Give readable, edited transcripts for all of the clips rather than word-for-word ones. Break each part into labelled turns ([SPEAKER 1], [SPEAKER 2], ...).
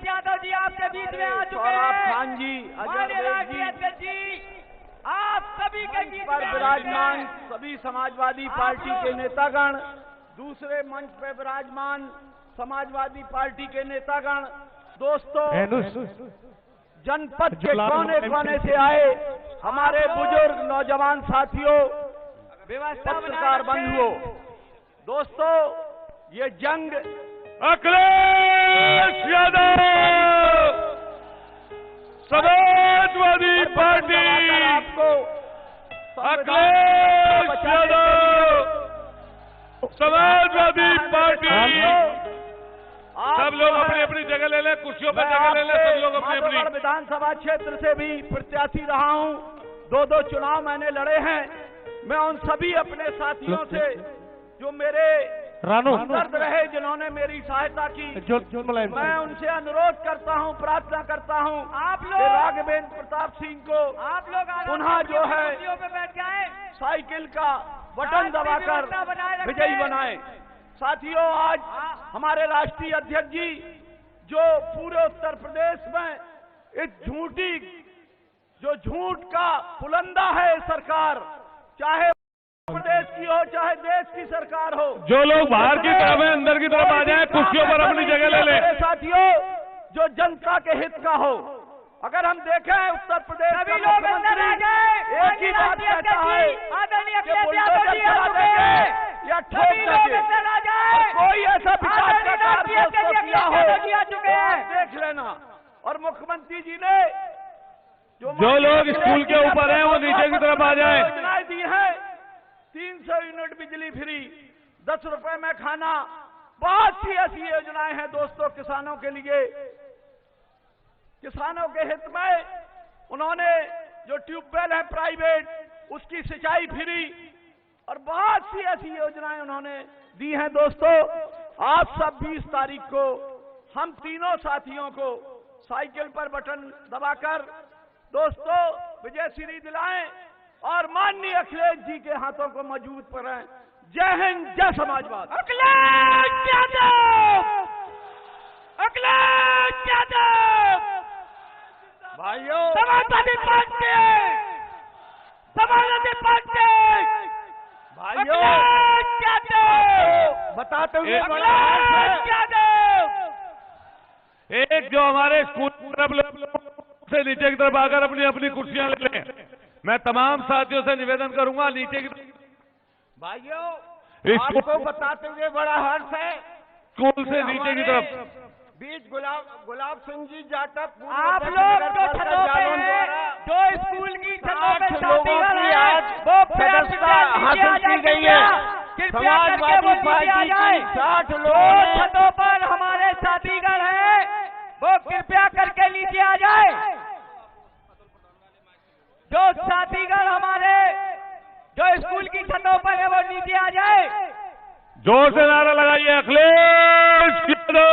[SPEAKER 1] अखिलेश यादव जी आपके बीच में आ चुके हैं।
[SPEAKER 2] खान जी,
[SPEAKER 1] माननीय राष्ट्रीय अध्यक्ष जी, आप सभी के बीच
[SPEAKER 2] पर विराजमान सभी समाजवादी पार्टी के नेतागण, दूसरे मंच पर विराजमान समाजवादी पार्टी के नेतागण, दोस्तों, जनपद के कोने कोने से आए हमारे बुजुर्ग नौजवान साथियों, पत्रकार बंधुओं, दोस्तों, ये जंग
[SPEAKER 3] अखिलेश यादव समाजवादी पार्टी,
[SPEAKER 2] आपको
[SPEAKER 3] अखिलेश यादव समाजवादी पार्टी। सब लोग अपनी अपनी जगह ले लें, कुर्सियों पर जगह ले लें, सब लोग अपनी अपनी।
[SPEAKER 2] विधानसभा क्षेत्र से भी प्रत्याशी रहा हूं, 2 चुनाव मैंने लड़े हैं। मैं उन सभी अपने साथियों से जो मेरे दर्द रहे, जिन्होंने मेरी सहायता की, मैं उनसे अनुरोध करता हूं, प्रार्थना करता हूं, आप लोग राघवेंद्र प्रताप सिंह को आप लोग पुनः जो है
[SPEAKER 1] बैठ जाए,
[SPEAKER 2] साइकिल का बटन दबाकर विजयी बनाएं। साथियों, आज हमारे राष्ट्रीय अध्यक्ष जी जो पूरे उत्तर प्रदेश में इस झूठ का पुलंदा है सरकार, चाहे प्रदेश की हो चाहे देश की सरकार हो,
[SPEAKER 3] जो लोग बाहर की तरफ है अंदर की तरफ आ जाए, कुर्सियों पर अपनी जगह ले लें।
[SPEAKER 2] साथियों, जो जनता के हित का हो, अगर हम देखें उत्तर प्रदेश
[SPEAKER 1] सभी लोग अंदर आ जाए।
[SPEAKER 2] एक ही बात कहता है
[SPEAKER 1] आदरणीय
[SPEAKER 2] या ठोक देंगे, कोई ऐसा विकास का कार्य किया हो देख लेना। और मुख्यमंत्री जी ने
[SPEAKER 3] जो लोग स्कूल के ऊपर हैं वो नीचे की तरफ आ जाए।
[SPEAKER 2] योजनाएं दी है, 300 यूनिट बिजली फ्री, 10 रुपए में खाना, बहुत सी ऐसी योजनाएं हैं दोस्तों किसानों के लिए। किसानों के हित में उन्होंने जो ट्यूबवेल है प्राइवेट, उसकी सिंचाई फ्री और बहुत सी ऐसी योजनाएं उन्होंने दी हैं। दोस्तों, आप सब 20 तारीख को हम तीनों साथियों को साइकिल पर बटन दबाकर दोस्तों विजय श्री दिलाएं और माननीय अखिलेश जी के हाथों को मजबूत करें। जय हिंद, जय समाजवाद।
[SPEAKER 1] अखिलेश यादव, अखिलेश यादव,
[SPEAKER 2] भाइयों,
[SPEAKER 1] समाजवादी पार्टी, समाजवादी पार्टी,
[SPEAKER 2] भाइयों,
[SPEAKER 1] अखिलेश यादव,
[SPEAKER 2] बताते हुए
[SPEAKER 1] अखिलेश यादव।
[SPEAKER 3] एक जो हमारे स्कूल से नीचे की तरफ आकर अपनी अपनी कुर्सियां ले लें। मैं तमाम साथियों से निवेदन करूंगा नीचे की
[SPEAKER 2] भाइयों, आपको बताते हुए बड़ा हर्ष है,
[SPEAKER 3] स्कूल से नीचे की तरफ
[SPEAKER 2] बीच गुलाब सिंह जी जाटव,
[SPEAKER 1] आप लोग जो छतों पे हैं, जो स्कूल की छतों पे साथीगण हैं, वो
[SPEAKER 2] सदस्यता हासिल की गई है। समाजवादी पार्टी की 60 लोग
[SPEAKER 1] छतों पर हमारे साथीगण हैं, वो कृपया करके नीचे आ जाए। जो साथीगण हमारे जो स्कूल की छतों पर है वो नीचे आ जाए।
[SPEAKER 3] जोर से नारा लगाइए, अखिलेश यादव।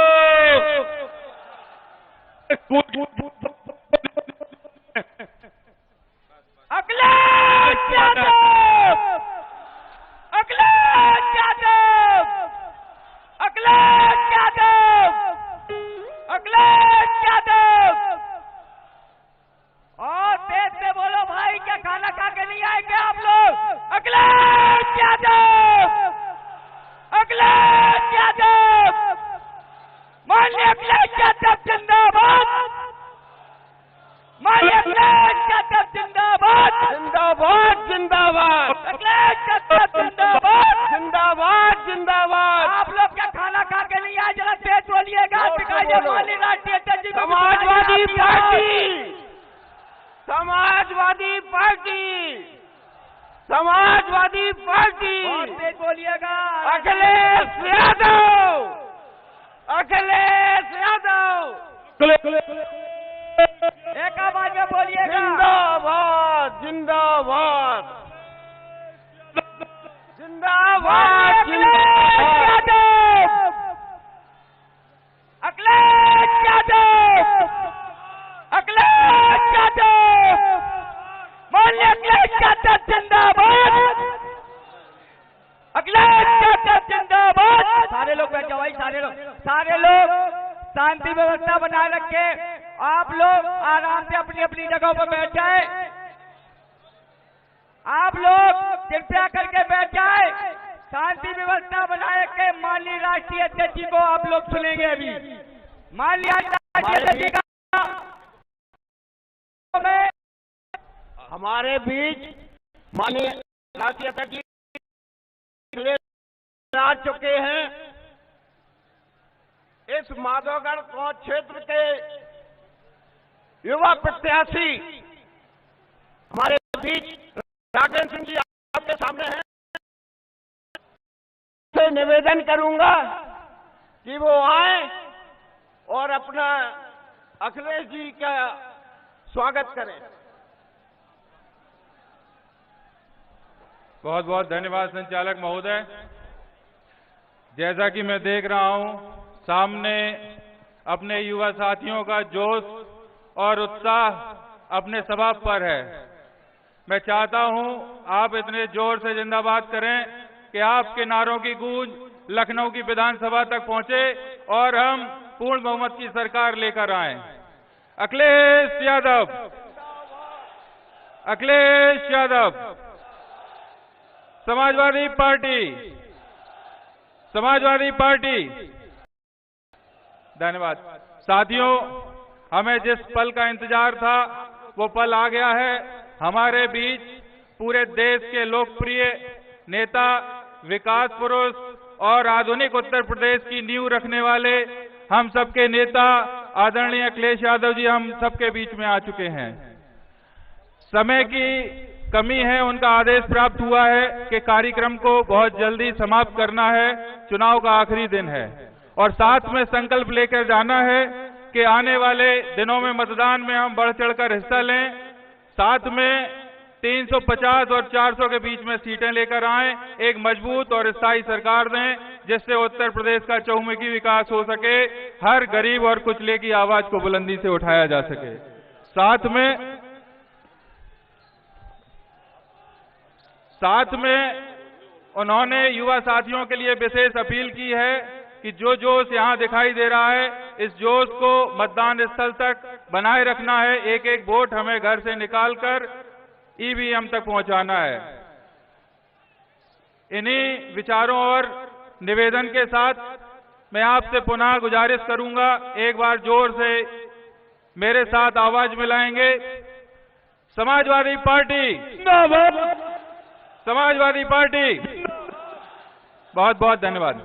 [SPEAKER 1] अखिलेश यादव, अखिलेश यादव, अखिलेश यादव, अखिलेश यादव। और तेज से बोलो भाई, क्या खाना खा के नहीं आए क्या आप लोग? अखिलेश यादव, अखिलेश यादव, माननीय अखिलेश यादव जिंदाबाद, माननीय अखिलेश यादव जिंदाबाद,
[SPEAKER 2] जिंदाबाद, जिंदाबाद,
[SPEAKER 1] अखिलेश यादव जिंदाबाद,
[SPEAKER 2] जिंदाबाद, जिंदाबाद।
[SPEAKER 1] आप लोग क्या खाना खा के नहीं आए? जरा तेज बोलिएगा। माननीय राष्ट्रीय अध्यक्ष,
[SPEAKER 2] Samajwadi party, Samajwadi party, Samajwadi party,
[SPEAKER 1] बहुत तेज बोलिएगा।
[SPEAKER 2] अखिलेश यादव, अखिलेश यादव,
[SPEAKER 1] एक आवाज में बोलिएगा।
[SPEAKER 2] जिंदाबाद, जिंदाबाद, जिंदाबाद,
[SPEAKER 1] अखिलेश यादव, अखिलेश यादव, अखिलेश यादव, माननीय अखिलेश यादव जिंदाबाद, अखिलेश यादव जिंदाबाद। सारे लोग बैठ जाओ भाई, सारे लोग शांति व्यवस्था बनाए रखे। आप लोग आराम से अपनी अपनी जगहों पर बैठ जाए। आप लोग कृपया करके बैठ जाए। शांति व्यवस्था बनाए के माननीय राष्ट्रीय अध्यक्ष जी को आप लोग सुनेंगे अभी। माननीय राष्ट्रीय अध्यक्ष जी का
[SPEAKER 2] हमारे बीच माननीय राष्ट्रीय अध्यक्ष जी आ चुके हैं। इस माधवगढ़ क्षेत्र के युवा प्रत्याशी हमारे बीच राघवेंद्र सिंह जी आपके सामने हैं। से निवेदन करूंगा कि वो आए और अपना अखिलेश जी का स्वागत करें।
[SPEAKER 4] बहुत बहुत धन्यवाद संचालक महोदय। जैसा कि मैं देख रहा हूं सामने अपने युवा साथियों का जोश और उत्साह अपने सभा पर है। मैं चाहता हूं आप इतने जोर से जिंदाबाद करें कि आपके नारों की गूंज लखनऊ की विधानसभा तक पहुंचे और हम पूर्ण बहुमत की सरकार लेकर आए। Akhilesh Yadav, Akhilesh Yadav, Samajwadi party, Samajwadi party. धन्यवाद साथियों, हमें जिस पल का इंतजार था वो पल आ गया है। हमारे बीच पूरे देश के लोकप्रिय नेता, विकास पुरुष और आधुनिक उत्तर प्रदेश की नींव रखने वाले हम सबके नेता आदरणीय अखिलेश यादव जी हम सबके बीच में आ चुके हैं। समय की कमी है, उनका आदेश प्राप्त हुआ है कि कार्यक्रम को बहुत जल्दी समाप्त करना है। चुनाव का आखिरी दिन है और साथ में संकल्प लेकर जाना है कि आने वाले दिनों में मतदान में हम बढ़ चढ़कर हिस्सा लें। साथ में 350 और 400 के बीच में सीटें लेकर आएं, एक मजबूत और स्थायी सरकार दें जिससे उत्तर प्रदेश का चहुमुखी विकास हो सके, हर गरीब और कुचले की आवाज को बुलंदी से उठाया जा सके। साथ में उन्होंने युवा साथियों के लिए विशेष अपील की है कि जो जोश यहां दिखाई दे रहा है, इस जोश को मतदान स्थल तक बनाए रखना है। एक एक वोट हमें घर से निकालकर ईवीएम तक पहुंचाना है। इन्हीं विचारों और निवेदन के साथ मैं आपसे पुनः गुजारिश करूंगा, एक बार जोर से मेरे साथ आवाज मिलाएंगे। Samajwadi party, Samajwadi party. बहुत बहुत धन्यवाद।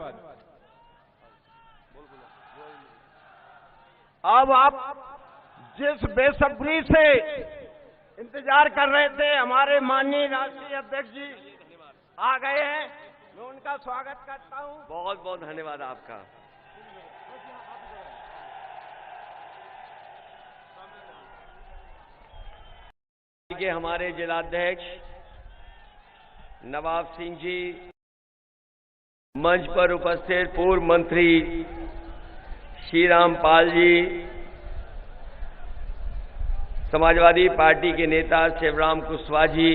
[SPEAKER 2] अब आप जिस बेसब्री से इंतजार कर रहे थे, हमारे माननीय राष्ट्रीय अध्यक्ष जी आ गए हैं। मैं उनका स्वागत करता हूं।
[SPEAKER 5] बहुत बहुत धन्यवाद आपका। के हमारे जिलाध्यक्ष नवाब सिंह जी, मंच पर उपस्थित पूर्व मंत्री श्री रामपाल जी, समाजवादी पार्टी के नेता शिवराम कुशवाहा जी,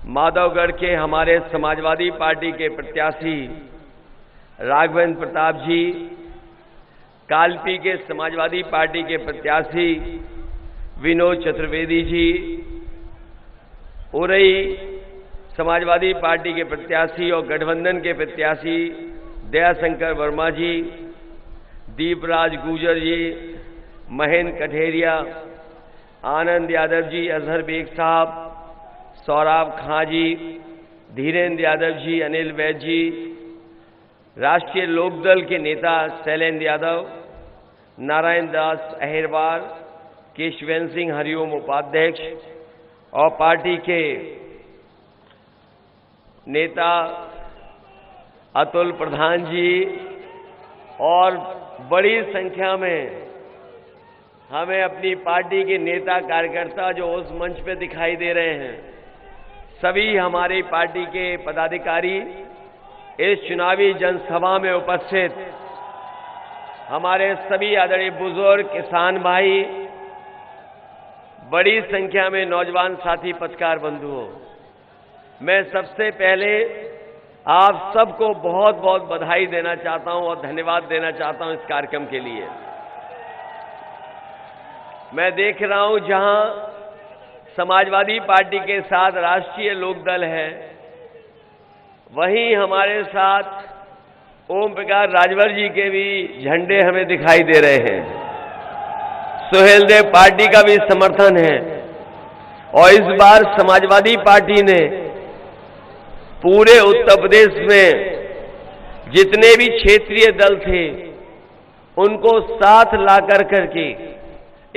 [SPEAKER 5] माधवगढ़ के हमारे समाजवादी पार्टी के प्रत्याशी राघवेंद्र प्रताप जी, कालपी के समाजवादी पार्टी के प्रत्याशी विनोद चतुर्वेदी जी, उरई समाजवादी पार्टी के प्रत्याशी और गठबंधन के प्रत्याशी दयाशंकर वर्मा जी, दीपराज गुजर जी, महेंद्र कठेरिया, आनंद यादव जी, अजहर बेग साहब, सौरभ खां जी, धीरेन्द्र यादव जी, अनिल वैद जी, राष्ट्रीय लोकदल के नेता शैलेंद्र यादव, नारायण दास अहिरवार, केशवेंद्र सिंह हरिओम उपाध्यक्ष और पार्टी के नेता अतुल प्रधान जी और बड़ी संख्या में हमें अपनी पार्टी के नेता कार्यकर्ता जो उस मंच पे दिखाई दे रहे हैं, सभी हमारी पार्टी के पदाधिकारी इस चुनावी जनसभा में उपस्थित, हमारे सभी आदरणीय बुजुर्ग, किसान भाई, बड़ी संख्या में नौजवान साथी, पत्रकार बंधुओं, मैं सबसे पहले आप सबको बहुत बहुत बधाई देना चाहता हूं और धन्यवाद देना चाहता हूं इस कार्यक्रम के लिए। मैं देख रहा हूं जहां समाजवादी पार्टी के साथ राष्ट्रीय लोकदल है, वहीं हमारे साथ ओम प्रकाश राजभर जी के भी झंडे हमें दिखाई दे रहे हैं। सुहेल देव पार्टी का भी समर्थन है और इस बार समाजवादी पार्टी ने पूरे उत्तर प्रदेश में जितने भी क्षेत्रीय दल थे उनको साथ ला करके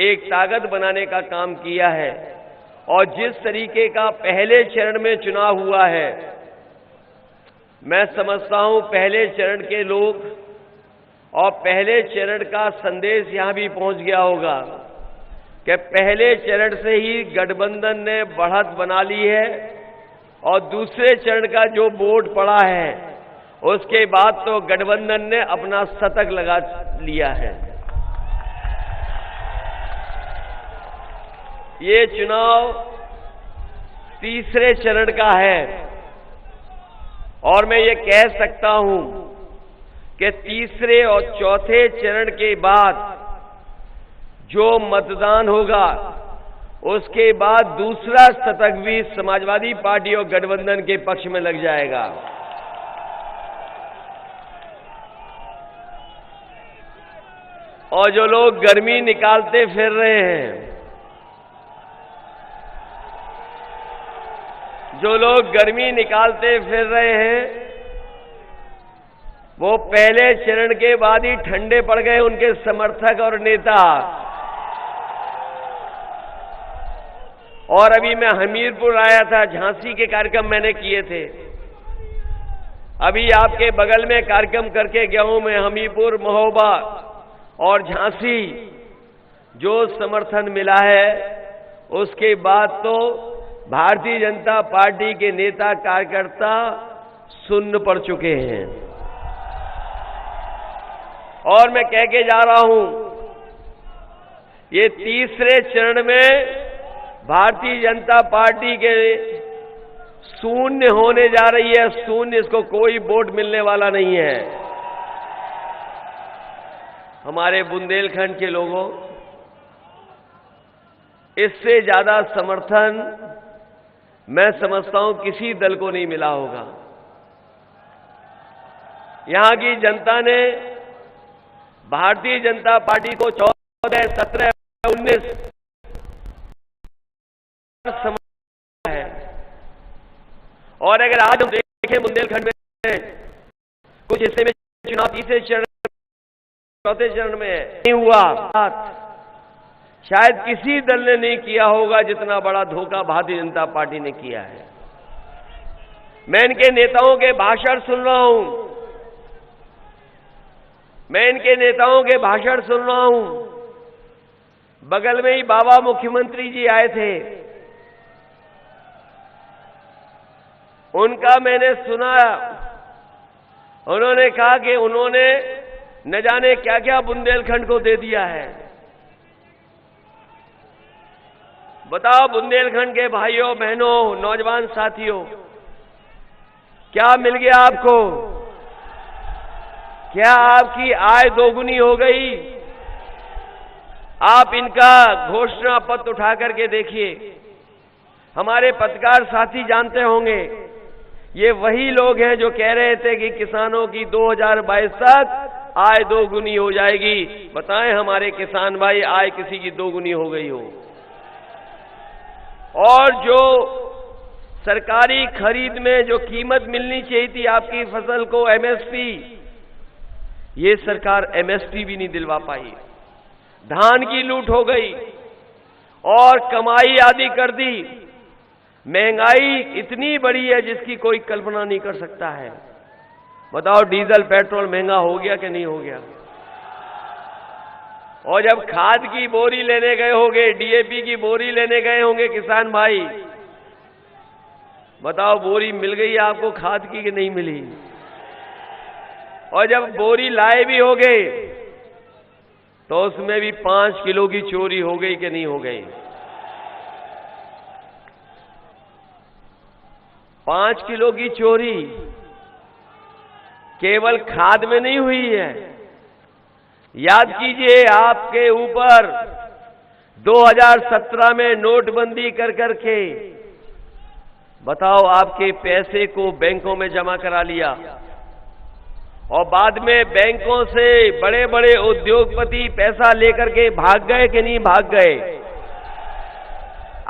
[SPEAKER 5] एक ताकत बनाने का काम किया है। और जिस तरीके का पहले चरण में चुनाव हुआ है, मैं समझता हूं पहले चरण के लोग और पहले चरण का संदेश यहां भी पहुंच गया होगा कि पहले चरण से ही गठबंधन ने बढ़त बना ली है और दूसरे चरण का जो वोट पड़ा है उसके बाद तो गठबंधन ने अपना शतक लगा लिया है। ये चुनाव तीसरे चरण का है और मैं ये कह सकता हूं कि तीसरे और चौथे चरण के बाद जो मतदान होगा उसके बाद दूसरा शतक भी समाजवादी पार्टी और गठबंधन के पक्ष में लग जाएगा। और जो लोग गर्मी निकालते फिर रहे हैं, जो लोग गर्मी निकालते फिर रहे हैं, वो पहले चरण के बाद ही ठंडे पड़ गए उनके समर्थक और नेता। और अभी मैं हमीरपुर आया था, झांसी के कार्यक्रम मैंने किए थे। अभी आपके बगल में कार्यक्रम करके गया हूं मैं, हमीरपुर, महोबा और झांसी। जो समर्थन मिला है उसके बाद तो भारतीय जनता पार्टी के नेता कार्यकर्ता सुन्न पड़ चुके हैं। और मैं कह के जा रहा हूं, ये तीसरे चरण में भारतीय जनता पार्टी के शून्य होने जा रही है। शून्य, इसको कोई वोट मिलने वाला नहीं है। हमारे बुंदेलखंड के लोगों, इससे ज्यादा समर्थन मैं समझता हूं किसी दल को नहीं मिला होगा। यहां की जनता ने भारतीय जनता पार्टी को 14, 17, 19 है। और अगर आज हम देखें बुंदेलखंड में कुछ हिस्से में चुनाव तीसरे चरण, चौथे चरण में नहीं हुआ, शायद किसी दल ने नहीं किया होगा जितना बड़ा धोखा भारतीय जनता पार्टी ने किया है। मैं इनके नेताओं के भाषण सुन रहा हूं, मैं इनके नेताओं के भाषण सुन रहा हूं। बगल में ही बाबा मुख्यमंत्री जी आए थे, उनका मैंने सुना। उन्होंने कहा कि उन्होंने न जाने क्या क्या बुंदेलखंड को दे दिया है। बताओ बुंदेलखंड के भाइयों बहनों, नौजवान साथियों, क्या मिल गया आपको? क्या आपकी आय दोगुनी हो गई? आप इनका घोषणा पत्र उठा करके देखिए। हमारे पत्रकार साथी जानते होंगे, ये वही लोग हैं जो कह रहे थे कि किसानों की 2022 तक आय दोगुनी हो जाएगी। बताएं हमारे किसान भाई, आय किसी की दोगुनी हो गई हो? और जो सरकारी खरीद में जो कीमत मिलनी चाहिए थी आपकी फसल को, एमएसपी, ये सरकार एमएसपी भी नहीं दिलवा पाई। धान की लूट हो गई और कमाई आदि कर दी। महंगाई इतनी बड़ी है जिसकी कोई कल्पना नहीं कर सकता है। बताओ डीजल पेट्रोल महंगा हो गया कि नहीं हो गया? और जब खाद की बोरी लेने गए होंगे, डीएपी की बोरी लेने गए होंगे किसान भाई, बताओ बोरी मिल गई आपको खाद की कि नहीं मिली? और जब बोरी लाए भी होगे तो उसमें भी 5 किलो की चोरी हो गई कि नहीं हो गई? 5 किलो की चोरी केवल खाद में नहीं हुई है। याद कीजिए, आपके ऊपर 2017 में नोटबंदी कर करके बताओ आपके पैसे को बैंकों में जमा करा लिया और बाद में बैंकों से बड़े बड़े उद्योगपति पैसा लेकर के भाग गए कि नहीं भाग गए?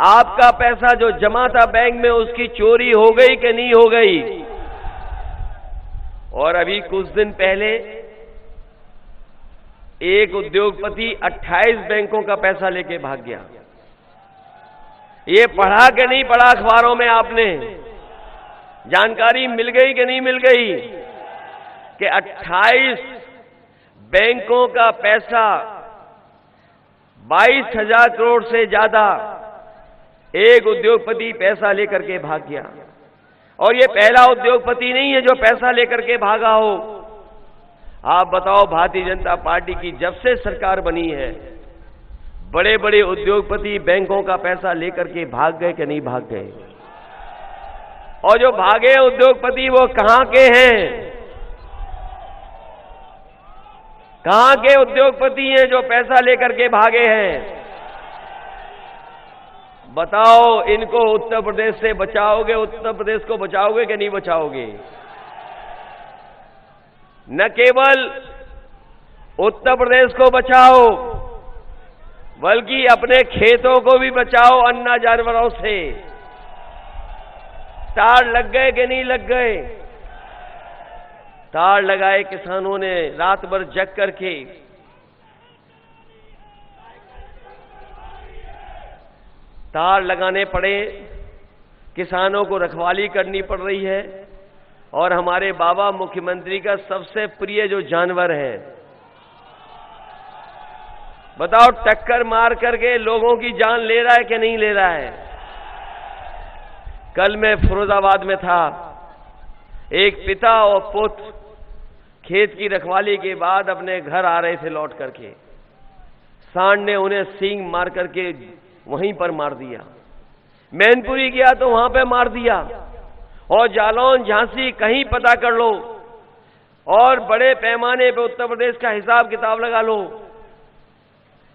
[SPEAKER 5] आपका पैसा जो जमा था बैंक में उसकी चोरी हो गई कि नहीं हो गई? और अभी कुछ दिन पहले एक उद्योगपति 28 बैंकों का पैसा लेके भाग गया। ये पढ़ा कि नहीं पढ़ा अखबारों में आपने? जानकारी मिल गई कि नहीं मिल गई कि 28 बैंकों का पैसा 22,000 करोड़ से ज्यादा एक उद्योगपति पैसा लेकर के भाग गया। और ये पहला उद्योगपति नहीं है जो पैसा लेकर के भागा हो। आप बताओ, भारतीय जनता पार्टी की जब से सरकार बनी है बड़े बड़े उद्योगपति बैंकों का पैसा लेकर के भाग गए कि नहीं भाग गए? और जो भागे उद्योगपति वो कहां के हैं? कहां के उद्योगपति हैं जो पैसा लेकर के भागे हैं? बताओ, इनको उत्तर प्रदेश से बचाओगे? उत्तर प्रदेश को बचाओगे कि नहीं बचाओगे? न केवल उत्तर प्रदेश को बचाओ बल्कि अपने खेतों को भी बचाओ अन्ना जानवरों से। तार लग गए कि नहीं लग गए? तार लगाए किसानों ने रात भर जग करके। तार लगाने पड़े, किसानों को रखवाली करनी पड़ रही है। और हमारे बाबा मुख्यमंत्री का सबसे प्रिय जो जानवर है, बताओ, टक्कर मार करके लोगों की जान ले रहा है कि नहीं ले रहा है? कल मैं फिरोजाबाद में था, एक पिता और पुत्र खेत की रखवाली के बाद अपने घर आ रहे थे लौट करके। सांड ने उन्हें सींग मार करके वहीं पर मार दिया। मैनपुरी गया तो वहां पे मार दिया। और जालौन, झांसी, कहीं पता कर लो और बड़े पैमाने पे उत्तर प्रदेश का हिसाब किताब लगा लो,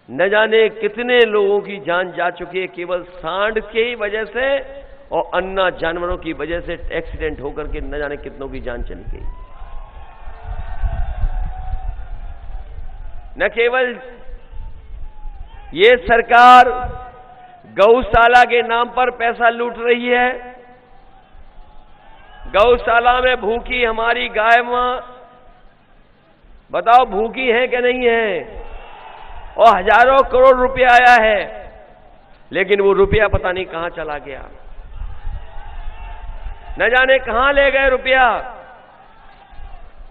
[SPEAKER 5] न जाने कितने लोगों की जान जा चुकी है केवल सांड की वजह से और अन्ना जानवरों की वजह से एक्सीडेंट होकर के न जाने कितनों की जान चली गई। न केवल ये सरकार गौशाला के नाम पर पैसा लूट रही है। गौशाला में भूखी हमारी गाय मां, बताओ भूखी है कि नहीं है? और हजारों करोड़ रुपया आया है, लेकिन वो रुपया पता नहीं कहां चला गया, न जाने कहां ले गए रुपया।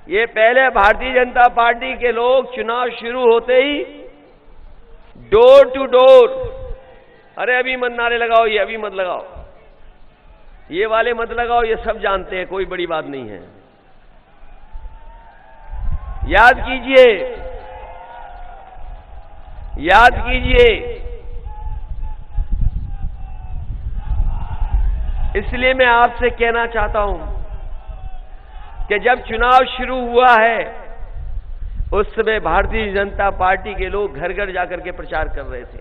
[SPEAKER 5] ये पहले भारतीय जनता पार्टी के लोग चुनाव शुरू होते ही डोर टू डोर, अरे अभी मत नारे लगाओ, ये अभी मत लगाओ, ये वाले मत लगाओ, ये सब जानते हैं, कोई बड़ी बात नहीं है। याद कीजिए, याद कीजिए, इसलिए मैं आपसे कहना चाहता हूं कि जब चुनाव शुरू हुआ है उस समय भारतीय जनता पार्टी के लोग घर घर जाकर के प्रचार कर रहे थे,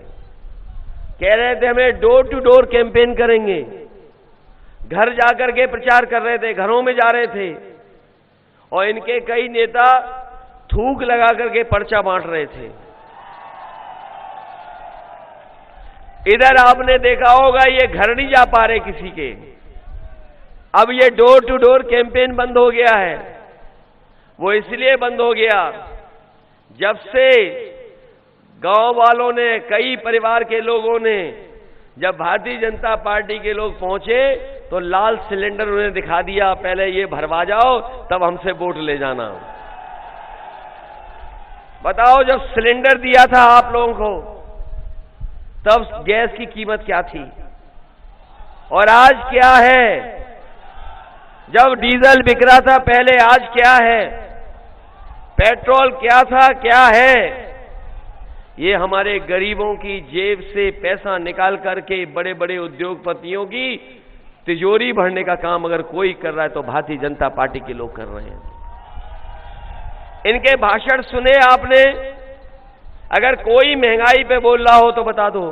[SPEAKER 5] कह रहे थे हमें डोर टू डोर कैंपेन करेंगे। घर जाकर के प्रचार कर रहे थे, घरों में जा रहे थे और इनके कई नेता थूक लगा करके पर्चा बांट रहे थे। इधर आपने देखा होगा ये घर नहीं जा पा रहे किसी के, अब ये डोर टू डोर कैंपेन बंद हो गया है। वो इसलिए बंद हो गया जब से गांव वालों ने, कई परिवार के लोगों ने, जब भारतीय जनता पार्टी के लोग पहुंचे तो लाल सिलेंडर उन्हें दिखा दिया, पहले ये भरवा जाओ तब हमसे वोट ले जाना। बताओ, जब सिलेंडर दिया था आप लोगों को तब गैस की कीमत क्या थी और आज क्या है? जब डीजल बिक रहा था पहले, आज क्या है? पेट्रोल क्या था, क्या है? ये हमारे गरीबों की जेब से पैसा निकाल करके बड़े बड़े उद्योगपतियों की तिजोरी भरने का काम अगर कोई कर रहा है तो भारतीय जनता पार्टी के लोग कर रहे हैं। इनके भाषण सुने आपने? अगर कोई महंगाई पे बोल रहा हो तो बता दो।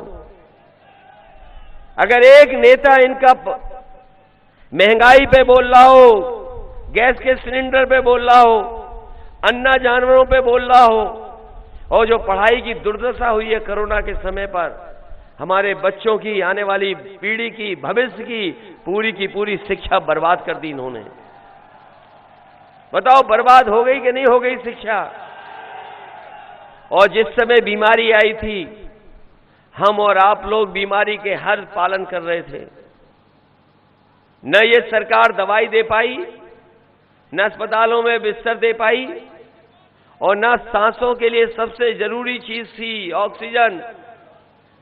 [SPEAKER 5] अगर एक नेता इनका महंगाई पे बोल रहा हो, गैस के सिलेंडर पे बोल रहा हो, अन्ना जानवरों पे बोल रहा हो, और जो पढ़ाई की दुर्दशा हुई है कोरोना के समय पर, हमारे बच्चों की, आने वाली पीढ़ी की, भविष्य की पूरी शिक्षा बर्बाद कर दी इन्होंने। बताओ बर्बाद हो गई कि नहीं हो गई शिक्षा? और जिस समय बीमारी आई थी, हम और आप लोग बीमारी के हर पालन कर रहे थे। न ये सरकार दवाई दे पाई, न अस्पतालों में बिस्तर दे पाई, और न सांसों के लिए सबसे जरूरी चीज थी ऑक्सीजन।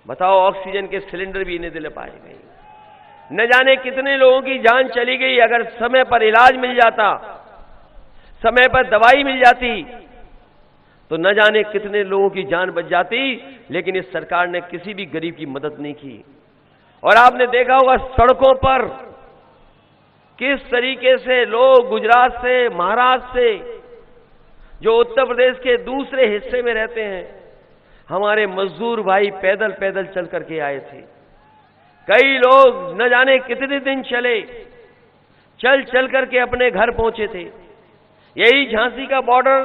[SPEAKER 5] बताओ ऑक्सीजन के सिलेंडर भी इन्हें दिले पाए गए। न जाने कितने लोगों की जान चली गई। अगर समय पर इलाज मिल जाता, समय पर दवाई मिल जाती, तो न जाने कितने लोगों की जान बच जाती। लेकिन इस सरकार ने किसी भी गरीब की मदद नहीं की। और आपने देखा होगा सड़कों पर किस तरीके से लोग गुजरात से, महाराष्ट्र से, जो उत्तर प्रदेश के दूसरे हिस्से में रहते हैं, हमारे मजदूर भाई पैदल पैदल चल करके आए थे। कई लोग न जाने कितने दिन चले, चल चल करके अपने घर पहुंचे थे। यही झांसी का बॉर्डर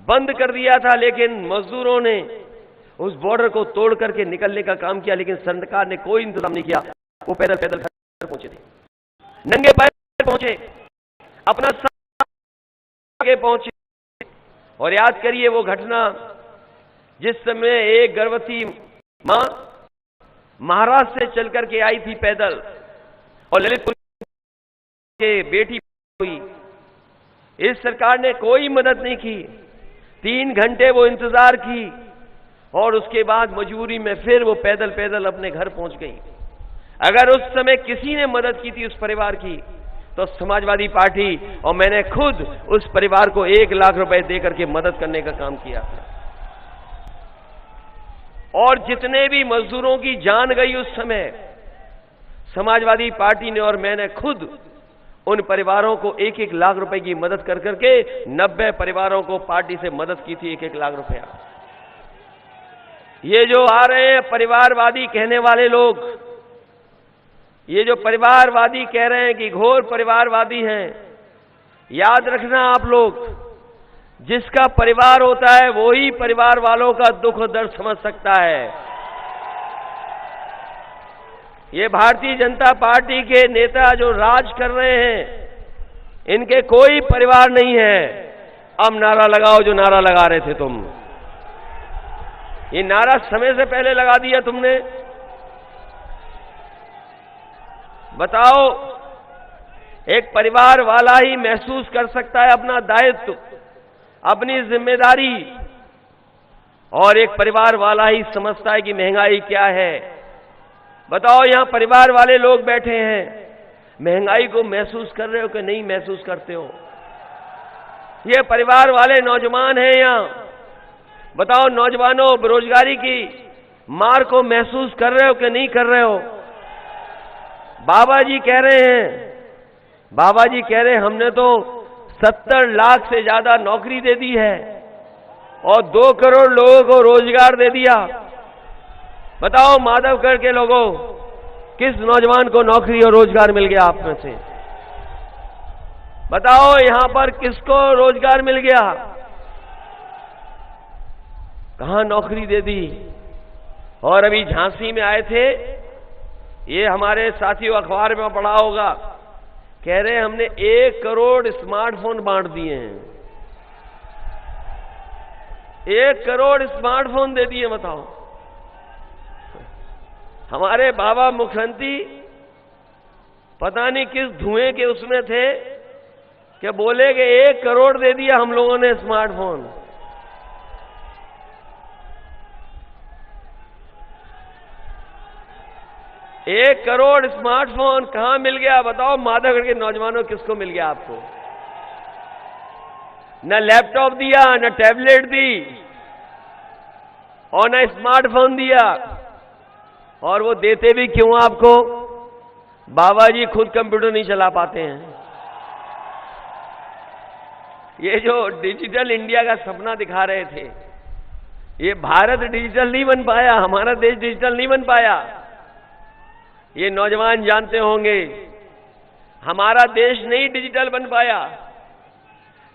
[SPEAKER 5] बंद कर दिया था, लेकिन मजदूरों ने उस बॉर्डर को तोड़ करके निकलने का काम किया, लेकिन सरकार ने कोई इंतजाम नहीं किया। वो पैदल पैदल घर पहुंचे थे, नंगे पैर पहुंचे, अपना आगे पहुंचे। और याद करिए वो घटना जिस समय एक गर्भवती मां महाराष्ट्र से चल करके आई थी पैदल, और ललितपुर के बेटी हुई। इस सरकार ने कोई मदद नहीं की। 3 घंटे वो इंतजार की, और उसके बाद मजबूरी में फिर वो पैदल पैदल अपने घर पहुंच गई। अगर उस समय किसी ने मदद की थी उस परिवार की, तो समाजवादी पार्टी, और मैंने खुद उस परिवार को 1 लाख रुपए देकर के मदद करने का काम किया। और जितने भी मजदूरों की जान गई उस समय, समाजवादी पार्टी ने और मैंने खुद उन परिवारों को 1-1 लाख रुपए की मदद कर करके 90 परिवारों को पार्टी से मदद की थी 1-1 लाख रुपया। ये जो आ रहे हैं परिवारवादी कहने वाले लोग, ये जो परिवारवादी कह रहे हैं कि घोर परिवारवादी हैं, याद रखना आप लोग, जिसका परिवार होता है वो ही परिवार वालों का दुख और दर्द समझ सकता है। ये भारतीय जनता पार्टी के नेता जो राज कर रहे हैं, इनके कोई परिवार नहीं है। अब नारा लगाओ जो नारा लगा रहे थे तुम। ये नारा समय से पहले लगा दिया तुमने। बताओ, एक परिवार वाला ही महसूस कर सकता है अपना दायित्व, अपनी जिम्मेदारी, और एक परिवार वाला ही समझता है कि महंगाई क्या है। बताओ, यहां परिवार वाले लोग बैठे हैं, महंगाई को महसूस कर रहे हो कि नहीं महसूस करते हो? ये परिवार वाले नौजवान हैं यहां। बताओ नौजवानों, बेरोजगारी की मार को महसूस कर रहे हो कि नहीं कर रहे हो? बाबा जी कह रहे हैं, बाबा जी कह रहे हैं हमने तो 70 लाख से ज्यादा नौकरी दे दी है और 2 करोड़ लोगों को रोजगार दे दिया। बताओ माधवगढ़ के लोगों, किस नौजवान को नौकरी और रोजगार मिल गया आप में से? बताओ यहां पर किसको रोजगार मिल गया? कहां नौकरी दे दी? और अभी झांसी में आए थे, ये हमारे साथियों अखबार में पढ़ा होगा, कह रहे हैं हमने 1 करोड़ स्मार्टफोन बांट दिए हैं। 1 करोड़ स्मार्टफोन दे दिए। बताओ, हमारे बाबा मुख्यमंत्री पता नहीं किस धुएं के उसमें थे कि बोले कि 1 करोड़ दे दिया हम लोगों ने स्मार्टफोन। एक करोड़ स्मार्टफोन कहां मिल गया? बताओ माधवगढ़ के नौजवानों, किसको मिल गया आपको? न लैपटॉप दिया, न टैबलेट दी, और न स्मार्टफोन दिया। और वो देते भी क्यों आपको? बाबा जी खुद कंप्यूटर नहीं चला पाते हैं। ये जो डिजिटल इंडिया का सपना दिखा रहे थे, ये भारत डिजिटल नहीं बन पाया, हमारा देश डिजिटल नहीं बन पाया। ये नौजवान जानते होंगे, हमारा देश नहीं डिजिटल बन पाया,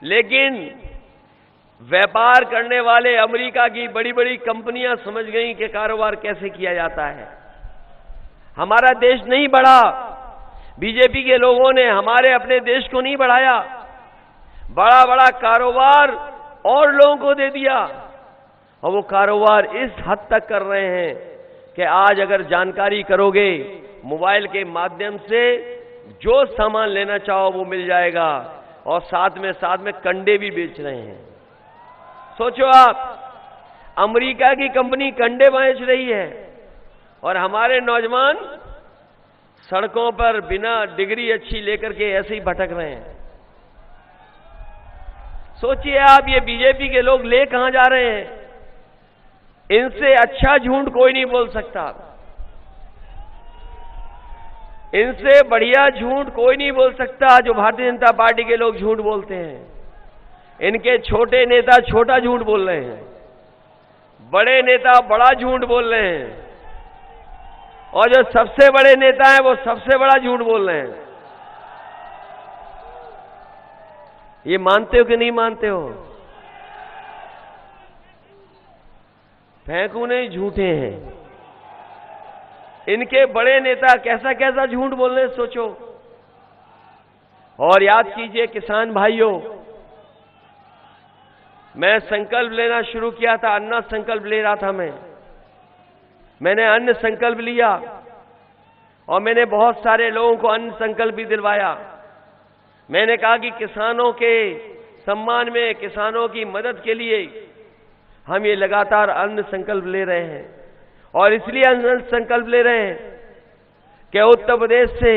[SPEAKER 5] लेकिन व्यापार करने वाले अमेरिका की बड़ी बड़ी कंपनियां समझ गई कि कारोबार कैसे किया जाता है। हमारा देश नहीं बढ़ा, बीजेपी के लोगों ने हमारे अपने देश को नहीं बढ़ाया, बड़ा बड़ा कारोबार और लोगों को दे दिया, और वो कारोबार इस हद तक कर रहे हैं कि आज अगर जानकारी करोगे मोबाइल के माध्यम से, जो सामान लेना चाहो वो मिल जाएगा, और साथ में कंडे भी बेच रहे हैं। सोचो आप, अमेरिका की कंपनी कंडे बेच रही है और हमारे नौजवान सड़कों पर बिना डिग्री अच्छी लेकर के ऐसे ही भटक रहे हैं। सोचिए आप, ये बीजेपी के लोग ले कहां जा रहे हैं? इनसे अच्छा झूठ कोई नहीं बोल सकता, इनसे बढ़िया झूठ कोई नहीं बोल सकता जो भारतीय जनता पार्टी के लोग झूठ बोलते हैं। इनके छोटे नेता छोटा झूठ बोल रहे हैं, बड़े नेता बड़ा झूठ बोल रहे हैं, और जो सबसे बड़े नेता हैं वो सबसे बड़ा झूठ बोल रहे हैं। ये मानते हो कि नहीं मानते हो? फेंकू नहीं, झूठे हैं। इनके बड़े नेता कैसा कैसा झूठ बोल रहे हैं, सोचो। और याद कीजिए किसान भाइयों, मैं संकल्प लेना शुरू किया था, अन्न संकल्प ले रहा था मैंने अन्न संकल्प लिया, और मैंने बहुत सारे लोगों को अन्न संकल्प भी दिलवाया। मैंने कहा कि किसानों के सम्मान में, किसानों की मदद के लिए हम ये लगातार अन्न संकल्प ले रहे हैं, और इसलिए अन्न संकल्प ले रहे हैं कि उत्तर प्रदेश से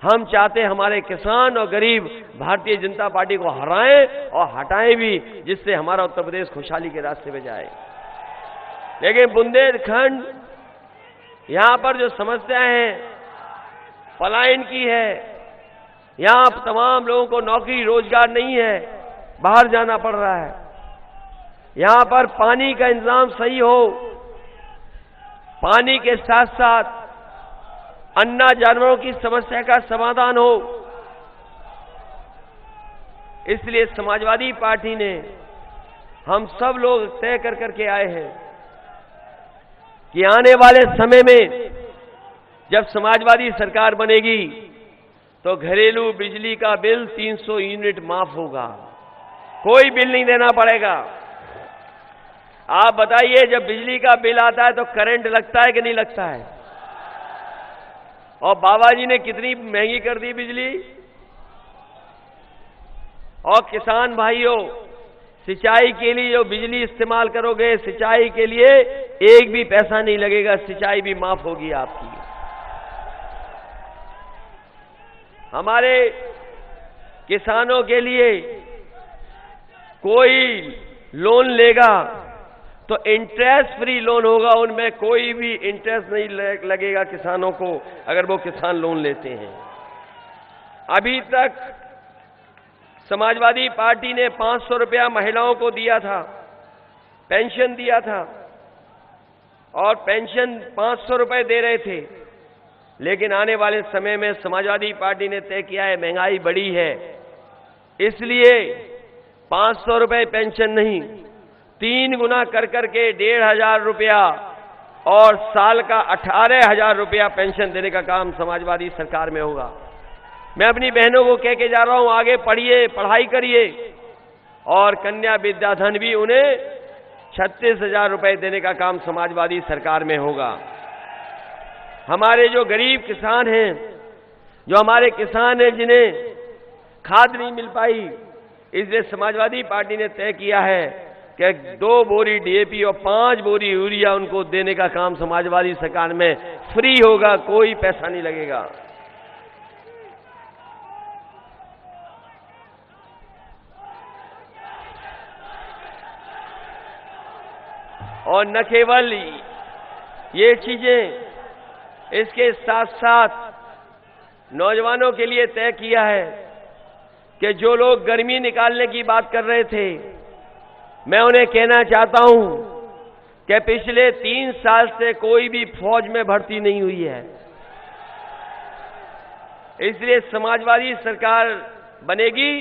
[SPEAKER 5] हम चाहते हमारे किसान और गरीब भारतीय जनता पार्टी को हराएं और हटाएं भी, जिससे हमारा उत्तर प्रदेश खुशहाली के रास्ते पे जाए। लेकिन बुंदेलखंड, यहां पर जो समस्याएं हैं पलायन की है, यहां तमाम लोगों को नौकरी रोजगार नहीं है, बाहर जाना पड़ रहा है। यहां पर पानी का इंतजाम सही हो, पानी के साथ साथ अन्ना जानवरों की समस्या का समाधान हो। इसलिए समाजवादी पार्टी ने, हम सब लोग तय कर करके आए हैं कि आने वाले समय में जब समाजवादी सरकार बनेगी तो घरेलू बिजली का बिल 300 यूनिट माफ होगा, कोई बिल नहीं देना पड़ेगा। आप बताइए, जब बिजली का बिल आता है तो करंट लगता है कि नहीं लगता है? और बाबा जी ने कितनी महंगी कर दी बिजली। और किसान भाइयों, सिंचाई के लिए जो बिजली इस्तेमाल करोगे, सिंचाई के लिए एक भी पैसा नहीं लगेगा, सिंचाई भी माफ होगी आपकी। हमारे किसानों के लिए कोई लोन लेगा तो इंटरेस्ट फ्री लोन होगा, उनमें कोई भी इंटरेस्ट नहीं लगेगा किसानों को, अगर वो किसान लोन लेते हैं। अभी तक समाजवादी पार्टी ने 500 रुपया महिलाओं को दिया था, पेंशन दिया था, और पेंशन 500 रुपए दे रहे थे। लेकिन आने वाले समय में समाजवादी पार्टी ने तय किया है, महंगाई बढ़ी है, इसलिए 500 रुपए पेंशन नहीं, 3 गुना कर करके 1500 रुपया और साल का 18,000 रुपया पेंशन देने का काम समाजवादी सरकार में होगा। मैं अपनी बहनों को कह के जा रहा हूं, आगे पढ़िए, पढ़ाई करिए, और कन्या विद्याधन भी उन्हें 36,000 रुपए देने का काम समाजवादी सरकार में होगा। हमारे जो गरीब किसान हैं, जो हमारे किसान हैं जिन्हें खाद नहीं मिल पाई, इसलिए समाजवादी पार्टी ने तय किया है कि 2 बोरी डीएपी और 5 बोरी यूरिया उनको देने का काम समाजवादी सरकार में फ्री होगा, कोई पैसा नहीं लगेगा। और न केवल ये चीजें, इसके साथ साथ नौजवानों के लिए तय किया है कि जो लोग गर्मी निकालने की बात कर रहे थे, मैं उन्हें कहना चाहता हूं कि पिछले 3 साल से कोई भी फौज में भर्ती नहीं हुई है। इसलिए समाजवादी सरकार बनेगी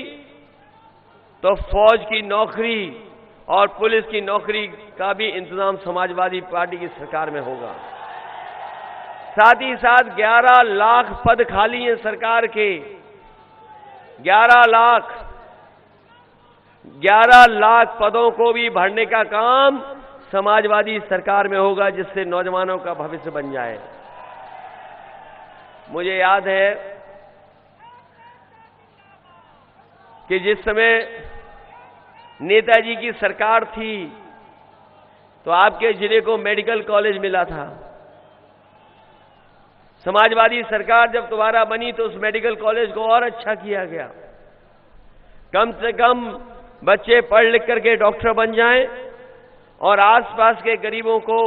[SPEAKER 5] तो फौज की नौकरी और पुलिस की नौकरी का भी इंतजाम समाजवादी पार्टी की सरकार में होगा। साथ ही साथ 11 लाख पद खाली हैं सरकार के। 11 लाख पदों को भी भरने का काम समाजवादी सरकार में होगा, जिससे नौजवानों का भविष्य बन जाए। मुझे याद है कि जिस समय नेताजी की सरकार थी तो आपके जिले को मेडिकल कॉलेज मिला था। समाजवादी सरकार जब दोबारा बनी तो उस मेडिकल कॉलेज को और अच्छा किया गया। कम से कम बच्चे पढ़ लिख करके डॉक्टर बन जाएं और आसपास के गरीबों को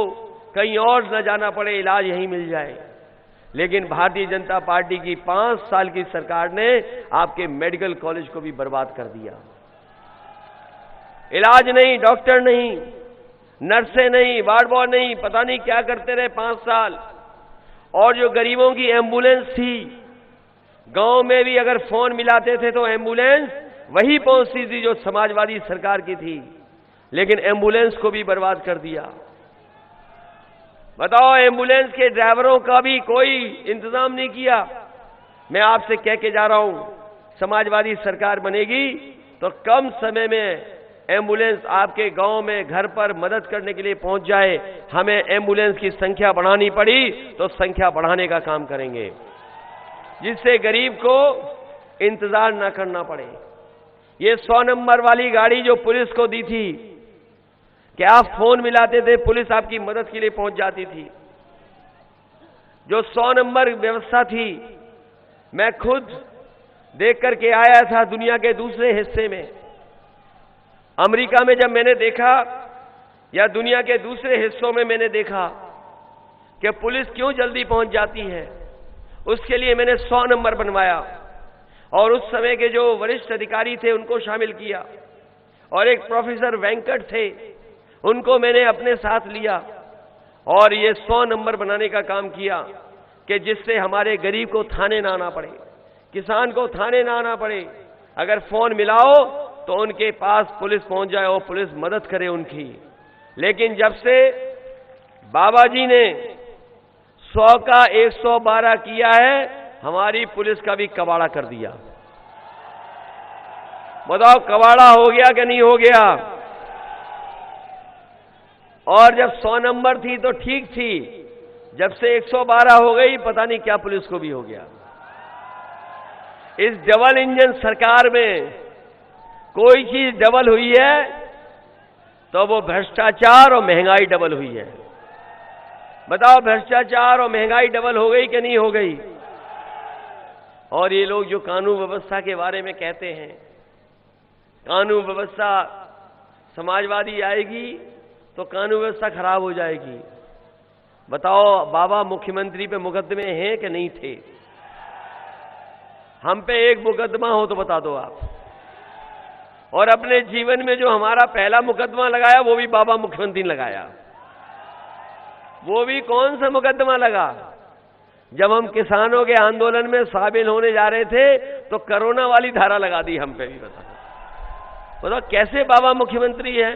[SPEAKER 5] कहीं और न जाना पड़े, इलाज यहीं मिल जाए। लेकिन भारतीय जनता पार्टी की 5 साल की सरकार ने आपके मेडिकल कॉलेज को भी बर्बाद कर दिया। इलाज नहीं, डॉक्टर नहीं, नर्सें नहीं, वार्ड बॉय नहीं, पता नहीं क्या करते रहे 5 साल। और जो गरीबों की एम्बुलेंस थी, गांव में भी अगर फोन मिलाते थे तो एम्बुलेंस वही पहुंचती थी जो समाजवादी सरकार की थी, लेकिन एम्बुलेंस को भी बर्बाद कर दिया। बताओ, एम्बुलेंस के ड्राइवरों का भी कोई इंतजाम नहीं किया। मैं आपसे कह के जा रहा हूं, समाजवादी सरकार बनेगी तो कम समय में एम्बुलेंस आपके गांव में घर पर मदद करने के लिए पहुंच जाए। हमें एम्बुलेंस की संख्या बढ़ानी पड़ी तो संख्या बढ़ाने का काम करेंगे, जिससे गरीब को इंतजार न करना पड़े। ये 100 नंबर वाली गाड़ी जो पुलिस को दी थी, कि आप फोन मिलाते थे पुलिस आपकी मदद के लिए पहुंच जाती थी। जो 100 नंबर व्यवस्था थी, मैं खुद देख करके आया था दुनिया के दूसरे हिस्से में। अमेरिका में जब मैंने देखा या दुनिया के दूसरे हिस्सों में मैंने देखा कि पुलिस क्यों जल्दी पहुंच जाती है, उसके लिए मैंने 100 नंबर बनवाया और उस समय के जो वरिष्ठ अधिकारी थे उनको शामिल किया और एक प्रोफेसर वेंकट थे, उनको मैंने अपने साथ लिया और ये 100 नंबर बनाने का काम किया कि जिससे हमारे गरीब को थाने ना आना पड़े, किसान को थाने ना आना पड़े। अगर फोन मिलाओ तो उनके पास पुलिस पहुंच जाए और पुलिस मदद करे उनकी। लेकिन जब से बाबा जी ने 100 का 112 किया है, हमारी पुलिस का भी कबाड़ा कर दिया। बताओ, कबाड़ा हो गया कि नहीं हो गया? और जब 100 नंबर थी तो ठीक थी, जब से 112 हो गई, पता नहीं क्या पुलिस को भी हो गया। इस डबल इंजन सरकार में कोई चीज डबल हुई है तो वो भ्रष्टाचार और महंगाई डबल हुई है। बताओ, भ्रष्टाचार और महंगाई डबल हो गई कि नहीं हो गई? और ये लोग जो कानून व्यवस्था के बारे में कहते हैं, कानून व्यवस्था समाजवादी आएगी तो कानून व्यवस्था खराब हो जाएगी। बताओ, बाबा मुख्यमंत्री पे मुकदमे हैं कि नहीं थे? हम पे एक मुकदमा हो तो बता दो आप। और अपने जीवन में जो हमारा पहला मुकदमा लगाया वो भी बाबा मुख्यमंत्री ने लगाया। वो भी कौन सा मुकदमा लगा? जब हम किसानों के आंदोलन में शामिल होने जा रहे थे तो कोरोना वाली धारा लगा दी हम पे भी। बताओ कैसे बाबा मुख्यमंत्री है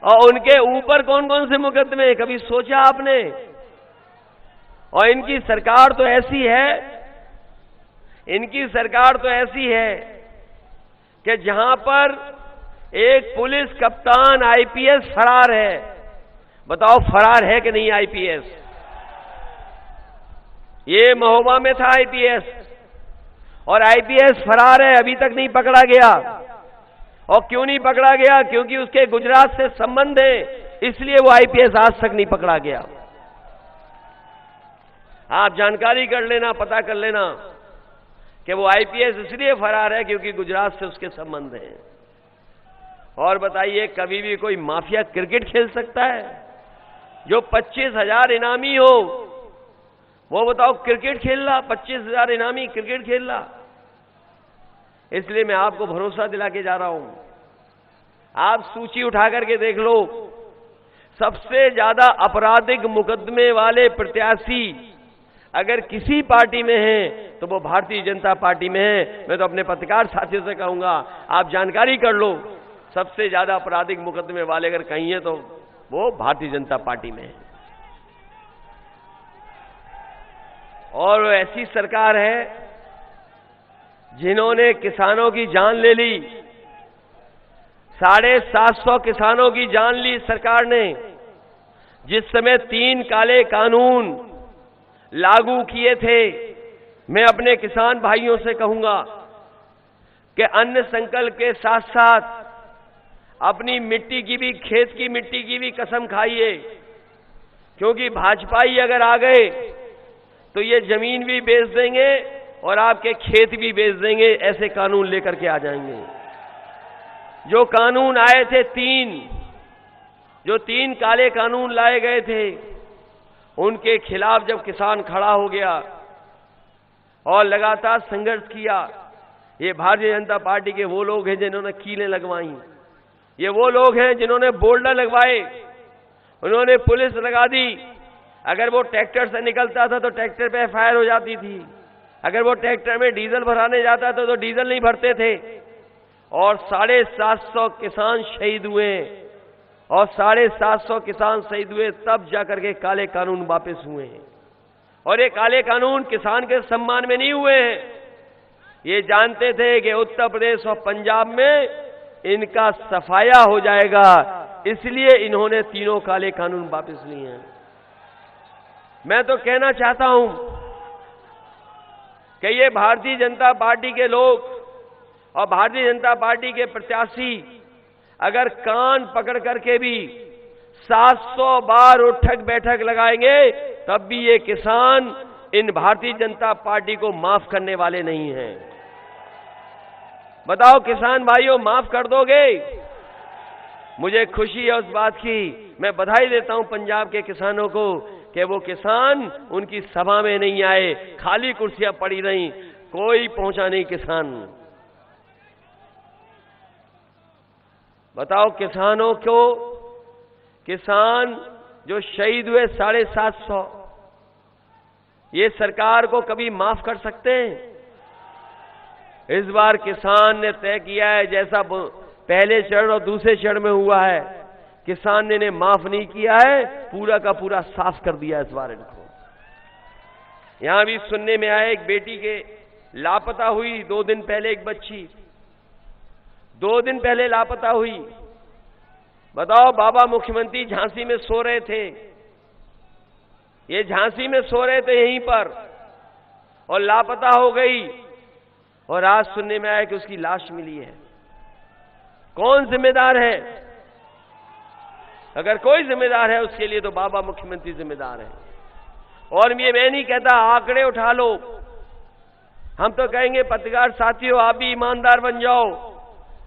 [SPEAKER 5] और उनके ऊपर कौन कौन से मुकदमे, कभी सोचा आपने? और इनकी सरकार तो ऐसी है, इनकी सरकार तो ऐसी है कि जहां पर एक पुलिस कप्तान आईपीएस फरार है। बताओ, फरार है कि नहीं आईपीएस? ये महोबा में था आईपीएस और आईपीएस फरार है, अभी तक नहीं पकड़ा गया। और क्यों नहीं पकड़ा गया? क्योंकि उसके गुजरात से संबंध है, इसलिए वो आईपीएस आज तक नहीं पकड़ा गया। आप जानकारी कर लेना, पता कर लेना कि वो आईपीएस इसलिए फरार है क्योंकि गुजरात से उसके संबंध हैं। और बताइए, कभी भी कोई माफिया क्रिकेट खेल सकता है? जो 25,000 इनामी हो वो बताओ क्रिकेट खेल रहा, 25,000 इनामी क्रिकेट खेल रहा। इसलिए मैं आपको भरोसा दिला के जा रहा हूं। आप सूची उठा करके देख लो, सबसे ज्यादा आपराधिक मुकदमे वाले प्रत्याशी अगर किसी पार्टी में हैं तो वो भारतीय जनता पार्टी में है। मैं तो अपने पत्रकार साथियों से कहूंगा, आप जानकारी कर लो, सबसे ज्यादा आपराधिक मुकदमे वाले अगर कहीं है तो वो भारतीय जनता पार्टी में है। और ऐसी सरकार है जिन्होंने किसानों की जान ले ली, 750 किसानों की जान ली सरकार ने। जिस समय 3 काले कानून लागू किए थे, मैं अपने किसान भाइयों से कहूंगा कि अन्न संकल्प के साथ साथ अपनी मिट्टी की भी, खेत की मिट्टी की भी कसम खाइए, क्योंकि भाजपाई अगर आ गए तो ये जमीन भी बेच देंगे और आपके खेत भी बेच देंगे। ऐसे कानून लेकर के आ जाएंगे। जो कानून आए थे 3 काले कानून लाए गए थे, उनके खिलाफ जब किसान खड़ा हो गया और लगातार संघर्ष किया, ये भारतीय जनता पार्टी के वो लोग हैं जिन्होंने कीलें लगवाई, ये वो लोग हैं जिन्होंने बोल्डर लगवाए, उन्होंने पुलिस लगा दी। अगर वो ट्रैक्टर से निकलता था तो ट्रैक्टर पे एफआईआर हो जाती थी, अगर वो ट्रैक्टर में डीजल भराने जाता था तो डीजल नहीं भरते थे। और 750 किसान शहीद हुए, और 750 किसान शहीद हुए तब जाकर के काले कानून वापस हुए हैं। और ये काले कानून किसान के सम्मान में नहीं हुए हैं, ये जानते थे कि उत्तर प्रदेश और पंजाब में इनका सफाया हो जाएगा, इसलिए इन्होंने तीनों काले कानून वापस लिए हैं। मैं तो कहना चाहता हूं कि ये भारतीय जनता पार्टी के लोग और भारतीय जनता पार्टी के प्रत्याशी अगर कान पकड़ करके भी 700 बार उठक बैठक लगाएंगे, तब भी ये किसान इन भारतीय जनता पार्टी को माफ करने वाले नहीं हैं। बताओ किसान भाइयों, माफ कर दोगे? मुझे खुशी है उस बात की। मैं बधाई देता हूं पंजाब के किसानों को कि वो किसान उनकी सभा में नहीं आए, खाली कुर्सियां पड़ी रहीं, कोई पहुंचा नहीं किसान। बताओ किसानों को, किसान जो शहीद हुए 750, ये सरकार को कभी माफ कर सकते हैं? इस बार किसान ने तय किया है, जैसा पहले चरण और दूसरे चरण में हुआ है, किसान ने माफ नहीं किया है, पूरा का पूरा साफ कर दिया इस बार इनको। यहां भी सुनने में आया एक बेटी के लापता हुई 2 दिन पहले, एक बच्ची 2 दिन पहले लापता हुई। बताओ, बाबा मुख्यमंत्री झांसी में सो रहे थे, ये झांसी में सो रहे थे यहीं पर, और लापता हो गई, और आज सुनने में आया कि उसकी लाश मिली है। कौन जिम्मेदार है? अगर कोई जिम्मेदार है उसके लिए तो बाबा मुख्यमंत्री जिम्मेदार है। और ये मैं नहीं कहता आंकड़े उठा लो, हम तो कहेंगे पत्रकार साथियों, आप भी ईमानदार बन जाओ,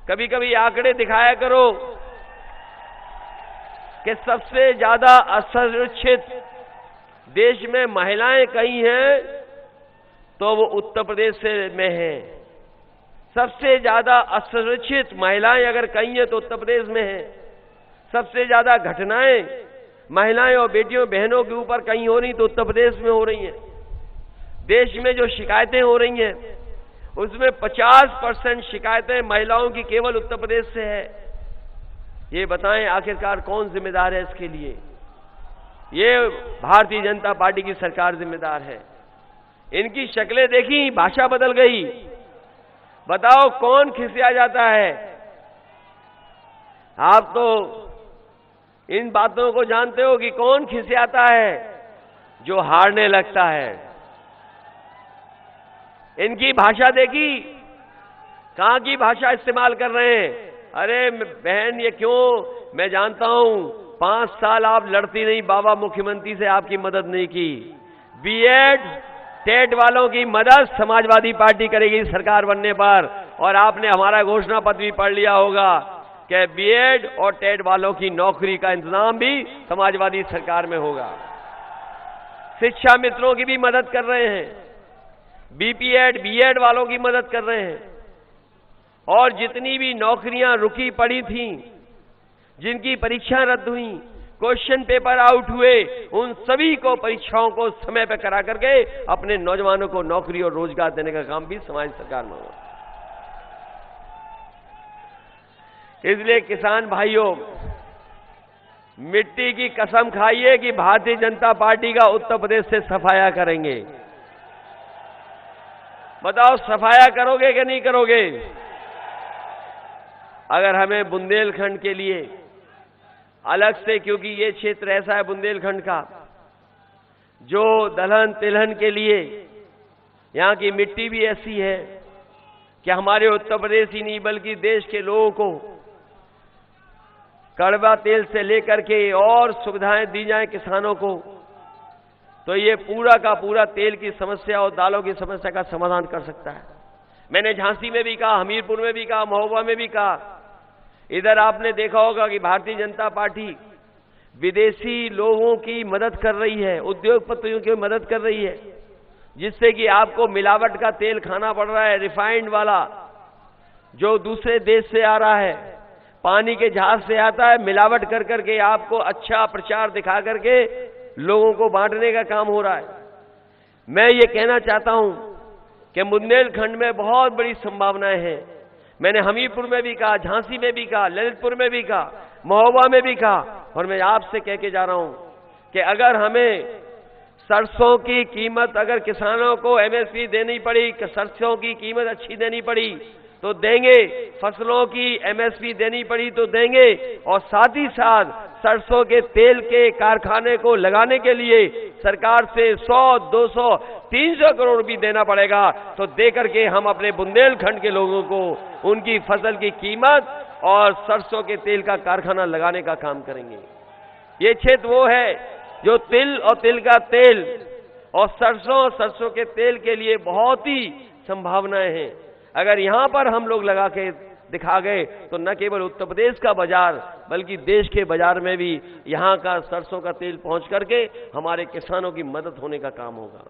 [SPEAKER 5] कभी कभी आंकड़े दिखाया करो कि सबसे ज्यादा असुरक्षित देश में महिलाएं कहीं हैं तो वो उत्तर प्रदेश में हैं। सबसे ज्यादा असुरक्षित महिलाएं अगर कहीं हैं तो उत्तर प्रदेश में हैं। सबसे ज्यादा घटनाएं महिलाएं और बेटियों बहनों के ऊपर कहीं हो रही तो उत्तर प्रदेश में हो रही हैं। देश में जो शिकायतें हो रही हैं उसमें 50% शिकायतें महिलाओं की केवल उत्तर प्रदेश से है। ये बताएं आखिरकार कौन जिम्मेदार है इसके लिए? ये भारतीय जनता पार्टी की सरकार जिम्मेदार है। इनकी शक्लें देखी, भाषा बदल गई। बताओ कौन खिसिया जाता है? आप तो इन बातों को जानते हो कि कौन खिसियाता है? जो हारने लगता है। इनकी भाषा देखी, कहां की भाषा इस्तेमाल कर रहे हैं? अरे बहन, ये क्यों? मैं जानता हूं 5 साल आप लड़ती नहीं, बाबा मुख्यमंत्री से आपकी मदद नहीं की। बीएड टेट वालों की मदद समाजवादी पार्टी करेगी सरकार बनने पर, और आपने हमारा घोषणा पत्र भी पढ़ लिया होगा कि बीएड और टेट वालों की नौकरी का इंतजाम भी समाजवादी सरकार में होगा। शिक्षा मित्रों की भी मदद कर रहे हैं, बीपीएड बीएड वालों की मदद कर रहे हैं। और जितनी भी नौकरियां रुकी पड़ी थीं, जिनकी परीक्षा रद्द हुई, क्वेश्चन पेपर आउट हुए, उन सभी को परीक्षाओं को समय पर करा करके अपने नौजवानों को नौकरी और रोजगार देने का काम भी समाज सरकार में हुआ। इसलिए किसान भाइयों, मिट्टी की कसम खाइए कि भारतीय जनता पार्टी का उत्तर प्रदेश से सफाया करेंगे। बताओ, सफाया करोगे कि नहीं करोगे? अगर हमें बुंदेलखंड के लिए अलग से, क्योंकि ये क्षेत्र ऐसा है बुंदेलखंड का जो दलहन तिलहन के लिए यहां की मिट्टी भी ऐसी है कि हमारे उत्तर प्रदेश ही नहीं बल्कि देश के लोगों को कड़वा तेल से लेकर के और सुविधाएं दी जाएं किसानों को, तो ये पूरा का पूरा तेल की समस्या और दालों की समस्या का समाधान कर सकता है। मैंने झांसी में भी कहा, हमीरपुर में भी कहा, महोबा में भी कहा। इधर आपने देखा होगा कि भारतीय जनता पार्टी विदेशी लोगों की मदद कर रही है, उद्योगपतियों की मदद कर रही है, जिससे कि आपको मिलावट का तेल खाना पड़ रहा है, रिफाइंड वाला जो दूसरे देश से आ रहा है, पानी के जहाज से आता है, मिलावट कर करके आपको अच्छा प्रचार दिखा करके लोगों को बांटने का काम हो रहा है। मैं ये कहना चाहता हूं कि बुंदेलखंड में बहुत बड़ी संभावनाएं हैं। मैंने हमीरपुर में भी कहा, झांसी में भी कहा, ललितपुर में भी कहा, महोबा में भी कहा, और मैं आपसे कह के जा रहा हूं कि अगर हमें सरसों की कीमत, अगर किसानों को एमएसपी देनी पड़ी, सरसों की कीमत अच्छी देनी पड़ी तो देंगे, फसलों की एमएसपी देनी पड़ी तो देंगे, और साथ ही साथ सरसों के तेल के कारखाने को लगाने के लिए सरकार से 100, 200, 300 करोड़ भी देना पड़ेगा, तो देकर के हम अपने बुंदेलखंड के लोगों को उनकी फसल की कीमत और सरसों के तेल का कारखाना लगाने का काम करेंगे। ये क्षेत्र वो है जो तिल और तिल का तेल और सरसों के तेल के लिए बहुत ही संभावनाएं हैं। अगर यहां पर हम लोग लगा के दिखा गए तो न केवल उत्तर प्रदेश का बाजार बल्कि देश के बाजार में भी यहां का सरसों का तेल पहुंच करके हमारे किसानों की मदद होने का काम होगा।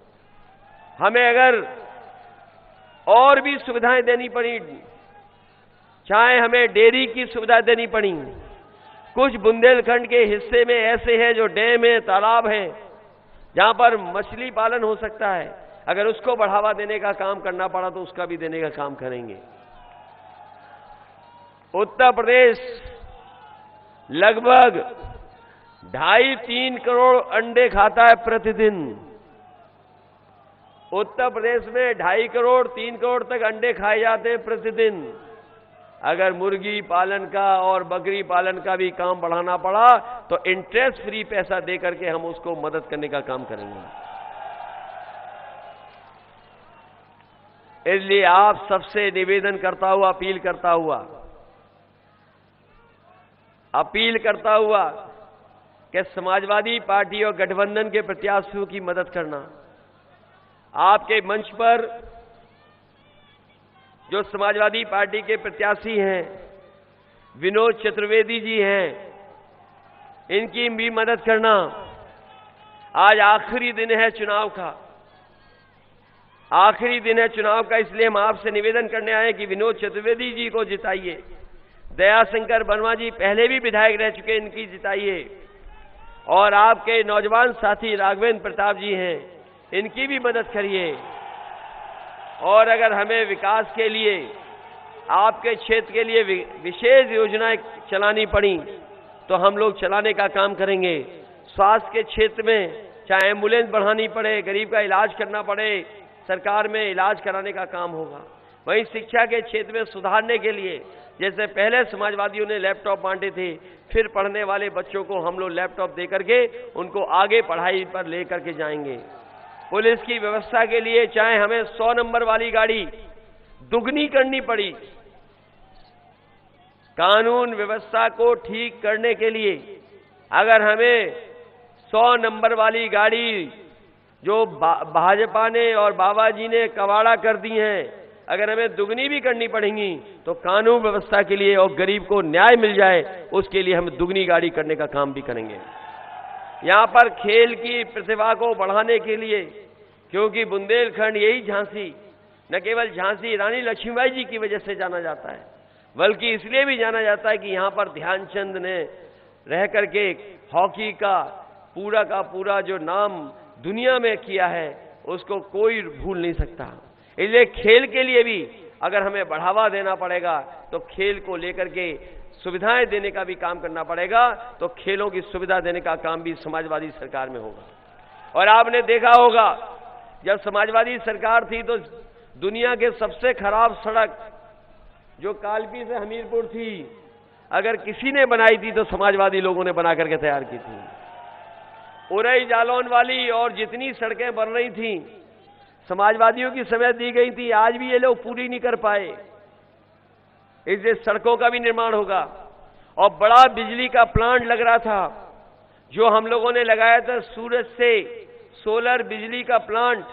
[SPEAKER 5] हमें अगर और भी सुविधाएं देनी पड़ी, चाहे हमें डेयरी की सुविधा देनी पड़ी, कुछ बुंदेलखंड के हिस्से में ऐसे हैं जो डैम है, तालाब है, जहां पर मछली पालन हो सकता है, अगर उसको बढ़ावा देने का काम करना पड़ा तो उसका भी देने का काम करेंगे। उत्तर प्रदेश लगभग 2.5-3 करोड़ अंडे खाता है प्रतिदिन। उत्तर प्रदेश में 2.5 करोड़ 3 करोड़ तक अंडे खाए जाते हैं प्रतिदिन। अगर मुर्गी पालन का और बकरी पालन का भी काम बढ़ाना पड़ा तो इंटरेस्ट फ्री पैसा दे करके हम उसको मदद करने का काम करेंगे। इसलिए आप सबसे निवेदन करता हुआ, अपील करता हुआ कि समाजवादी पार्टी और गठबंधन के प्रत्याशियों की मदद करना। आपके मंच पर जो समाजवादी पार्टी के प्रत्याशी हैं, विनोद चतुर्वेदी जी हैं, इनकी भी मदद करना। आज आखिरी दिन है चुनाव का, आखिरी दिन है चुनाव का, इसलिए हम आपसे निवेदन करने आए कि विनोद चतुर्वेदी जी को जिताइए। दयाशंकर वर्मा जी पहले भी विधायक रह चुके, इनकी जिताइए। और आपके नौजवान साथी राघवेंद्र प्रताप जी हैं, इनकी भी मदद करिए। और अगर हमें विकास के लिए, आपके क्षेत्र के लिए विशेष योजनाएं चलानी पड़ी तो हम लोग चलाने का काम करेंगे। स्वास्थ्य के क्षेत्र में चाहे एम्बुलेंस बढ़ानी पड़े, गरीब का इलाज करना पड़े, सरकार में इलाज कराने का काम होगा। वहीं शिक्षा के क्षेत्र में सुधारने के लिए, जैसे पहले समाजवादियों ने लैपटॉप बांटे थे, फिर पढ़ने वाले बच्चों को हम लोग लैपटॉप दे करके उनको आगे पढ़ाई पर ले करके जाएंगे। पुलिस की व्यवस्था के लिए चाहे हमें 100 नंबर वाली गाड़ी दुगनी करनी पड़ी, कानून व्यवस्था को ठीक करने के लिए अगर हमें 100 नंबर वाली गाड़ी जो भाजपा ने और बाबा जी ने कबाड़ा कर दी हैं, अगर हमें दुगनी भी करनी पड़ेंगी तो कानून व्यवस्था के लिए और गरीब को न्याय मिल जाए उसके लिए हम दुगनी गाड़ी करने का काम भी करेंगे। यहां पर खेल की प्रतिभा को बढ़ाने के लिए, क्योंकि बुंदेलखंड यही झांसी, न केवल झांसी रानी लक्ष्मीबाई जी की वजह से जाना जाता है, बल्कि इसलिए भी जाना जाता है कि यहाँ पर ध्यानचंद ने रह करके हॉकी का पूरा जो नाम दुनिया में किया है उसको कोई भूल नहीं सकता। इसलिए खेल के लिए भी अगर हमें बढ़ावा देना पड़ेगा तो खेल को लेकर के सुविधाएं देने का भी काम करना पड़ेगा, तो खेलों की सुविधा देने का काम भी समाजवादी सरकार में होगा। और आपने देखा होगा जब समाजवादी सरकार थी तो दुनिया के सबसे खराब सड़क जो कालपी से हमीरपुर थी, अगर किसी ने बनाई थी तो समाजवादी लोगों ने बना करके तैयार की थी। उरई जालौन वाली और जितनी सड़कें बन रही थी समाजवादियों की समय दी गई थी, आज भी ये लोग पूरी नहीं कर पाए। इससे सड़कों का भी निर्माण होगा। और बड़ा बिजली का प्लांट लग रहा था जो हम लोगों ने लगाया था, सूरज से सोलर बिजली का प्लांट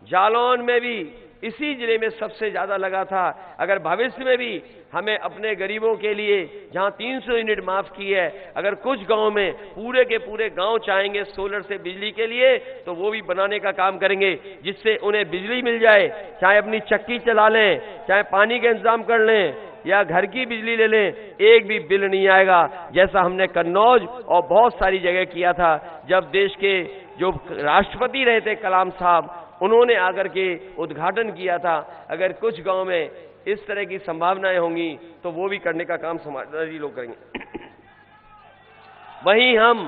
[SPEAKER 5] जालौन में भी इसी जिले में सबसे ज्यादा लगा था। अगर भविष्य में भी हमें अपने गरीबों के लिए जहां 300 यूनिट माफ की है, अगर कुछ गांव में पूरे के पूरे गांव चाहेंगे सोलर से बिजली के लिए तो वो भी बनाने का काम करेंगे, जिससे उन्हें बिजली मिल जाए, चाहे अपनी चक्की चला लें, चाहे पानी का इंतजाम कर लें या घर की बिजली ले लें, एक भी बिल नहीं आएगा। जैसा हमने कन्नौज और बहुत सारी जगह किया था। जब देश के जो राष्ट्रपति रहे थे कलाम साहब, उन्होंने आकर के उद्घाटन किया था। अगर कुछ गांव में इस तरह की संभावनाएं होंगी तो वो भी करने का काम समाजवादी लोग करेंगे। वहीं हम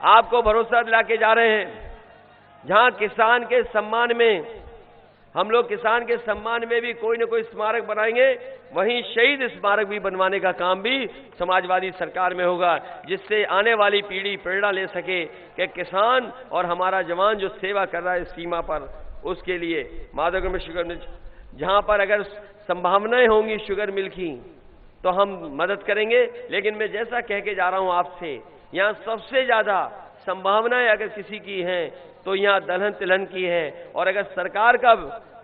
[SPEAKER 5] आपको भरोसा दिला के जा रहे हैं, जहां किसान के सम्मान में हम लोग किसान के सम्मान में भी कोई न कोई स्मारक बनाएंगे, वहीं शहीद स्मारक भी बनवाने का काम भी समाजवादी सरकार में होगा, जिससे आने वाली पीढ़ी प्रेरणा ले सके कि किसान और हमारा जवान जो सेवा कर रहा है सीमा पर, उसके लिए माधवगढ़ में शुगर मिल, जहां पर अगर संभावनाएं होंगी शुगर मिल की तो हम मदद करेंगे। लेकिन मैं जैसा कह के जा रहा हूं आपसे, यहां सबसे ज्यादा संभावनाएं अगर किसी की हैं तो यहाँ दलहन तिलहन की है। और अगर सरकार का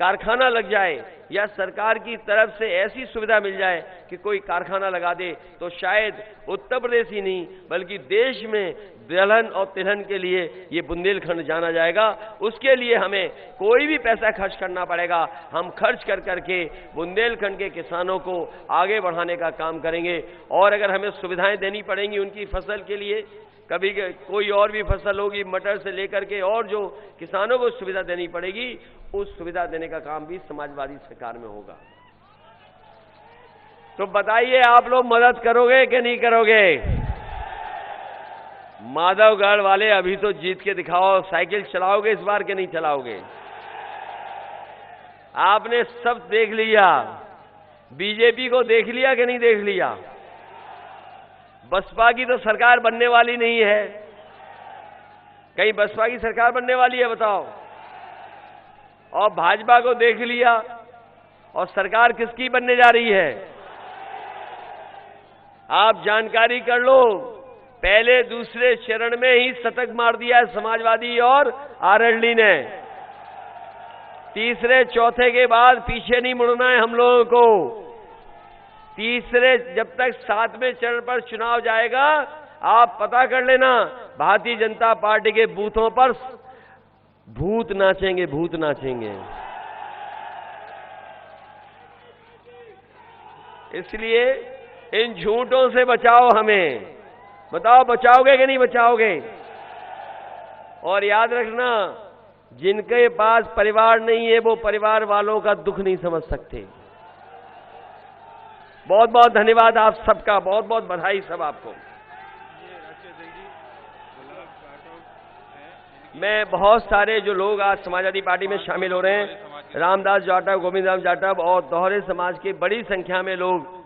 [SPEAKER 5] कारखाना लग जाए या सरकार की तरफ से ऐसी सुविधा मिल जाए कि कोई कारखाना लगा दे, तो शायद उत्तर प्रदेश ही नहीं बल्कि देश में दलहन और तिलहन के लिए ये बुंदेलखंड जाना जाएगा। उसके लिए हमें कोई भी पैसा खर्च करना पड़ेगा, हम खर्च कर करके बुंदेलखंड के किसानों को आगे बढ़ाने का काम करेंगे। और अगर हमें सुविधाएं देनी पड़ेंगी उनकी फसल के लिए, कभी कोई और भी फसल होगी मटर से लेकर के, और जो किसानों को सुविधा देनी पड़ेगी उस सुविधा देने का काम भी समाजवादी सरकार में होगा। तो बताइए आप लोग मदद करोगे कि नहीं करोगे? माधवगढ़ वाले अभी तो जीत के दिखाओ, साइकिल चलाओगे इस बार के नहीं चलाओगे? आपने सब देख लिया, बीजेपी को देख लिया कि नहीं देख लिया? बसपा की तो सरकार बनने वाली नहीं है। कहीं बसपा की सरकार बनने वाली है बताओ? और भाजपा को देख लिया, और सरकार किसकी बनने जा रही है? आप जानकारी कर लो, पहले दूसरे चरण में ही शतक मार दिया है समाजवादी और आरएलडी ने। तीसरे चौथे के बाद पीछे नहीं मुड़ना है हम लोगों को। तीसरे जब तक 7वें चरण पर चुनाव जाएगा, आप पता कर लेना भारतीय जनता पार्टी के बूथों पर भूत नाचेंगे, भूत नाचेंगे। इसलिए इन झूठों से बचाओ हमें। बताओ बचाओगे कि नहीं बचाओगे? और याद रखना, जिनके पास परिवार नहीं है वो परिवार वालों का दुख नहीं समझ सकते। बहुत बहुत धन्यवाद आप सबका, बहुत बहुत बधाई सब आपको। मैं बहुत सारे जो लोग आज समाजवादी पार्टी में शामिल हो रहे हैं, रामदास जाटव, गोविंद राम जाटव और दोहरे समाज के बड़ी संख्या में लोग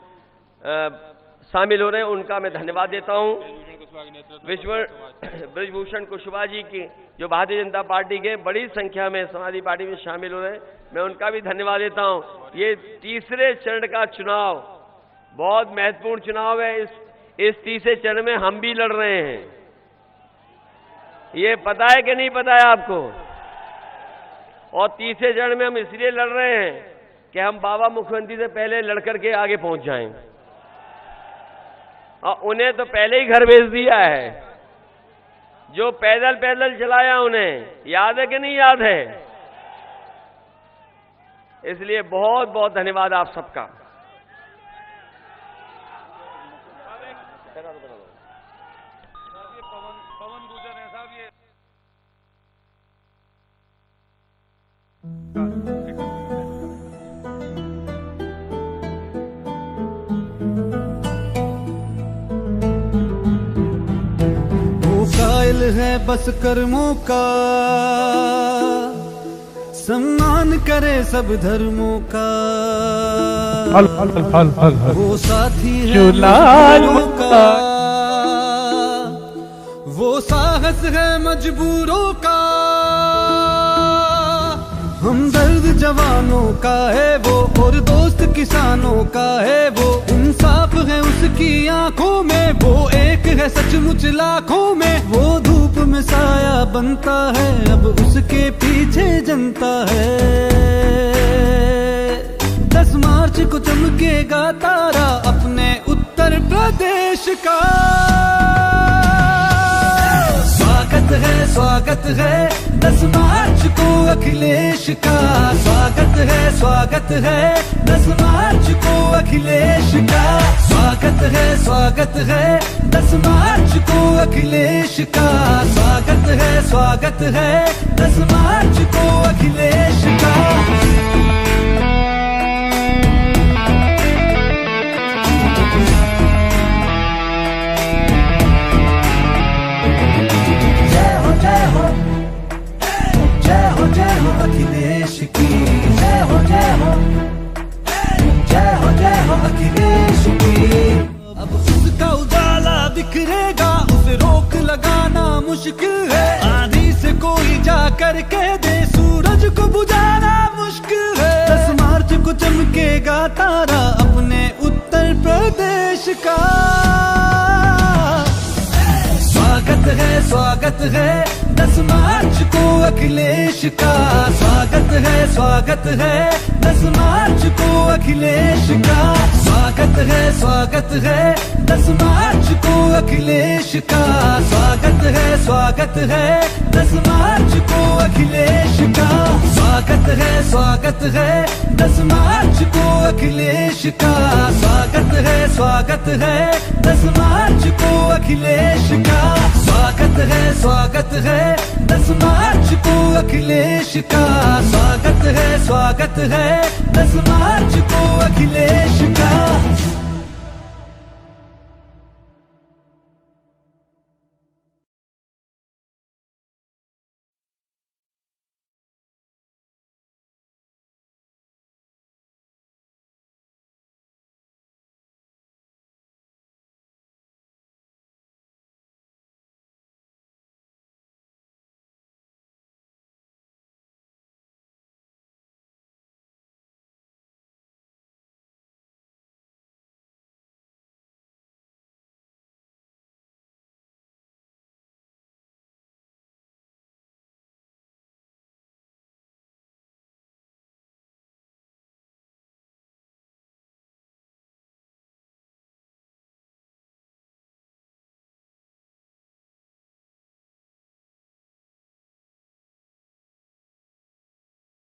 [SPEAKER 5] शामिल हो रहे हैं, उनका मैं धन्यवाद देता हूं। ब्रजभूषण कुशवाहा जी की जो भारतीय जनता पार्टी के बड़ी संख्या में समाजवादी पार्टी में शामिल हो रहे हैं, मैं उनका भी धन्यवाद देता हूं। ये तीसरे चरण का चुनाव बहुत महत्वपूर्ण चुनाव है। इस तीसरे चरण में हम भी लड़ रहे हैं। ये पता है कि नहीं पता है आपको? और तीसरे चरण में हम इसलिए लड़ रहे हैं कि हम बाबा मुख्यमंत्री से पहले लड़कर के आगे पहुंच जाएं। और उन्हें तो पहले ही घर भेज दिया है, जो पैदल पैदल चलाया उन्हें, याद है कि नहीं याद है? इसलिए बहुत बहुत धन्यवाद आप सबका।
[SPEAKER 6] है बस कर्मों का, सम्मान करे सब धर्मों का। वो साथी है मजबूरों का, वो साहस है मजबूरों का। हमदर्द जवानों का है वो, और दोस्त किसानों का है वो। इंसाफ है उसकी आंखों में, वो एक है सचमुच लाखों में। वो धूप में साया बनता है, अब उसके पीछे जनता है। 10 मार्च को चमकेगा तारा अपने उत्तर प्रदेश का। स्वागत है 10 मार्च को अखिलेश का। स्वागत है 10 मार्च को अखिलेश का। स्वागत है 10 मार्च को अखिलेश का। स्वागत है 10 मार्च को अखिलेश का। अखिलेश की जय हो अखिलेश की। अब उसका उजाला बिखरेगा, उसे रोक लगाना मुश्किल है। आंधी से कोई जा कर कह दे, सूरज को बुझाना मुश्किल है। 10 मार्च को चमकेगा तारा अपने उत्तर प्रदेश का। स्वागत है 10 मार्च को अखिलेश का। स्वागत है 10 मार्च को अखिलेश का। स्वागत है 10 मार्च को अखिलेश का। स्वागत है 10 मार्च को अखिलेश का। स्वागत है 10 मार्च को अखिलेश का। स्वागत है 10 मार्च को अखिलेश का। स्वागत है 10 मार्च को अखिलेश का। स्वागत है 10 मार्च को अखिलेश का।